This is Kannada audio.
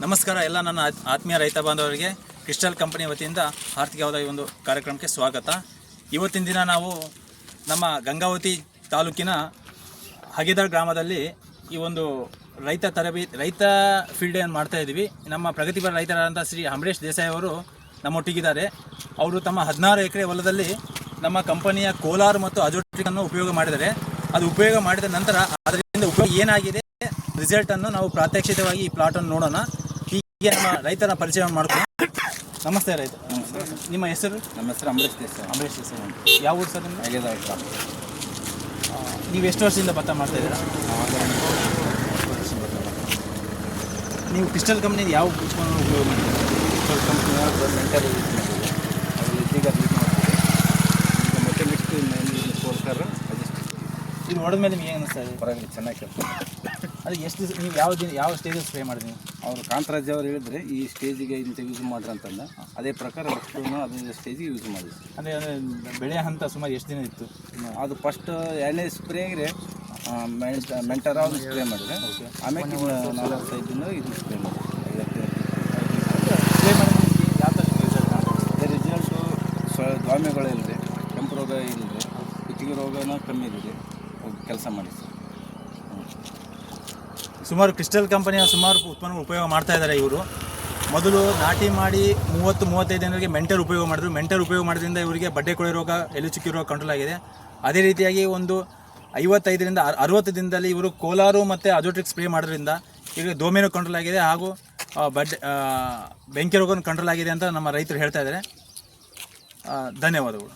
ನಮಸ್ಕಾರ ಎಲ್ಲ ನನ್ನ ಆತ್ಮೀಯ ರೈತ ಬಾಂಧವರಿಗೆ ಕ್ರಿಸ್ಟಲ್ ಕಂಪನಿ ವತಿಯಿಂದ ಆರ್ಥಿಕವಾದ ಈ ಒಂದು ಕಾರ್ಯಕ್ರಮಕ್ಕೆ ಸ್ವಾಗತ. ಇವತ್ತಿನ ದಿನ ನಾವು ನಮ್ಮ ಗಂಗಾವತಿ ತಾಲೂಕಿನ ಹಗೆದಾಳ್ ಗ್ರಾಮದಲ್ಲಿ ಈ ಒಂದು ರೈತ ಫೀಲ್ಡ್ ಡೇ ಮಾಡ್ತಾ ಇದ್ದೀವಿ. ನಮ್ಮ ಪ್ರಗತಿಪರ ರೈತರಾದಂಥ ಶ್ರೀ ಅಮರೇಶ್ ದೇಸಾಯಿ ಅವರು ನಮ್ಮೊಟ್ಟಿಗಿದ್ದಾರೆ. ಅವರು ತಮ್ಮ 16 ಎಕರೆ ಹೊಲದಲ್ಲಿ ನಮ್ಮ ಕಂಪನಿಯ ಕೋಲಾರ್ ಮತ್ತು ಅಜೋಟ್ರಿಕನ್ನು ಉಪಯೋಗ ಮಾಡಿದ್ದಾರೆ. ಅದು ಉಪಯೋಗ ಮಾಡಿದ ನಂತರ ಅದರಿಂದ ಉಪಯೋಗ ಏನಾಗಿದೆ ರಿಸಲ್ಟನ್ನು ನಾವು ಪ್ರಾತ್ಯಕ್ಷಿತವಾಗಿ ಈ ಪ್ಲಾಟನ್ನು ನೋಡೋಣ. ಹೀಗೆ ನಮ್ಮ ರೈತರ ಪರಿಚಯ ಮಾಡ್ಕೊಂಡು. ನಮಸ್ತೆ ರೈತ. ನಿಮ್ಮ ಹೆಸರು? ನಮ್ಮ ಹೆಸರು ಅಮರೇಶ್ ದೇಸಾಯಿ. ಯಾವ ಊರು ಸರ್? ನಿಮ್ಮ ಹಗೆದಾಳ್ ಗ್ರಾಮ. ನೀವು ಎಷ್ಟು ವರ್ಷದಿಂದ ಭತ್ತ ಮಾಡ್ತಾಯಿದ್ದೀರಾ? ನೀವು ಕ್ರಿಸ್ಟಲ್ ಕಂಪ್ನಿದು ಯಾವ ಉತ್ಪನ್ನ ಉಪಯೋಗ ಮಾಡಿದ್ದೀರಾ? ಕ್ರಿಸ್ಟಲ್ ಕಂಪ್ನಿಯ ಮೆಂಟರ್ ಯೂಸ್ ಮಾಡಿದ್ದೀವಿ. ಅದರಲ್ಲಿ ಇದೀಗ ಯೂಸ್ ಮಾಡ್ತೀವಿ. ಈಗ ಮತ್ತೆ ನೆಕ್ಸ್ಟ್ ಕೋಲ್ಕರ್ ಇದು ಹೊಡೆದ ಮೇಲೆ ನಿಮ್ಗೆ ಏನು ಅನಿಸ್ತಾ ಇದೆ? ಪರವಾಗಿಲ್ಲ, ಚೆನ್ನಾಗಿ ಕೆಲಸ. ಅದು ಎಷ್ಟು ದಿವಸ ನೀವು ಯಾವ ಸ್ಟೇಜಲ್ಲಿ ಸ್ಪ್ರೇ ಮಾಡಿದ್ವಿ? ಅವರು ಕಾಂತರಾಜ್ ಅವರು ಹೇಳಿದ್ರೆ ಈ ಸ್ಟೇಜಿಗೆ ಇಂಥ ಯೂಸ್ ಮಾಡ್ರಿ ಅಂತಂದ, ಅದೇ ಪ್ರಕಾರ ಅದೇ ಸ್ಟೇಜಿಗೆ ಯೂಸ್ ಮಾಡಿದ್ವಿ. ಅಂದರೆ ಬೆಳೆ ಹಂತ ಸುಮಾರು ಎಷ್ಟು ದಿನ ಇತ್ತು? ಅದು ಫಸ್ಟ್ ಎಣ್ಣೆ ಸ್ಪ್ರೇಗೆ ಮೆಂಟರ್ ಅವ್ರು ಸ್ಪ್ರೇ ಮಾಡಿದ್ರೆ, ಆಮೇಲೆ 45 ದಿನ ಇದು ಸ್ಪ್ರೇ ಮಾಡಿದ್ವಿ. ಸ್ಪ್ರೇ ಮಾಡಿ ಯಾವ ಥರ ರಿಸಲ್ಟು ದ್ವಾಮೆಗಳಿಲ್ಲದೆ, ಕೆಂಪು ರೋಗ ಇಲ್ಲದೆ, ಕುತ್ತಿಗೆ ರೋಗನ ಕಮ್ಮಿ ಇದೆ, ಕೆಲಸ ಮಾಡಿ ಸರ್. ಸುಮಾರು ಕ್ರಿಸ್ಟಲ್ ಕಂಪನಿಯ ಸುಮಾರು ಉತ್ಪನ್ನಗಳು ಉಪಯೋಗ ಮಾಡ್ತಾ ಇದ್ದಾರೆ ಇವರು. ಮೊದಲು ನಾಟಿ ಮಾಡಿ 30-35 ದಿನಗಳಿಗೆ ಮೆಂಟರ್ ಉಪಯೋಗ ಮಾಡಿದ್ರು. ಮೆಂಟರ್ ಉಪಯೋಗ ಮಾಡೋದ್ರಿಂದ ಇವರಿಗೆ ಬಡ್ಡೆ ಕೊಳೆ ರೋಗ, ಎಲೆ ಚುಕ್ಕಿ ರೋಗ ಕಂಟ್ರೋಲ್ ಆಗಿದೆ. ಅದೇ ರೀತಿಯಾಗಿ ಒಂದು 55ರಿಂದ 60 ದಿನದಲ್ಲಿ ಇವರು ಕೋಲಾರು ಮತ್ತು ಅಜೋಟ್ರಿಕ್ ಸ್ಪ್ರೇ ಮಾಡೋದ್ರಿಂದ ಈಗ ದೋಮೆನೂ ಕಂಟ್ರೋಲ್ ಆಗಿದೆ, ಹಾಗೂ ಬೆಂಕಿ ರೋಗನೂ ಕಂಟ್ರೋಲ್ ಆಗಿದೆ ಅಂತ ನಮ್ಮ ರೈತರು ಹೇಳ್ತಾ ಇದ್ದಾರೆ. ಧನ್ಯವಾದಗಳು.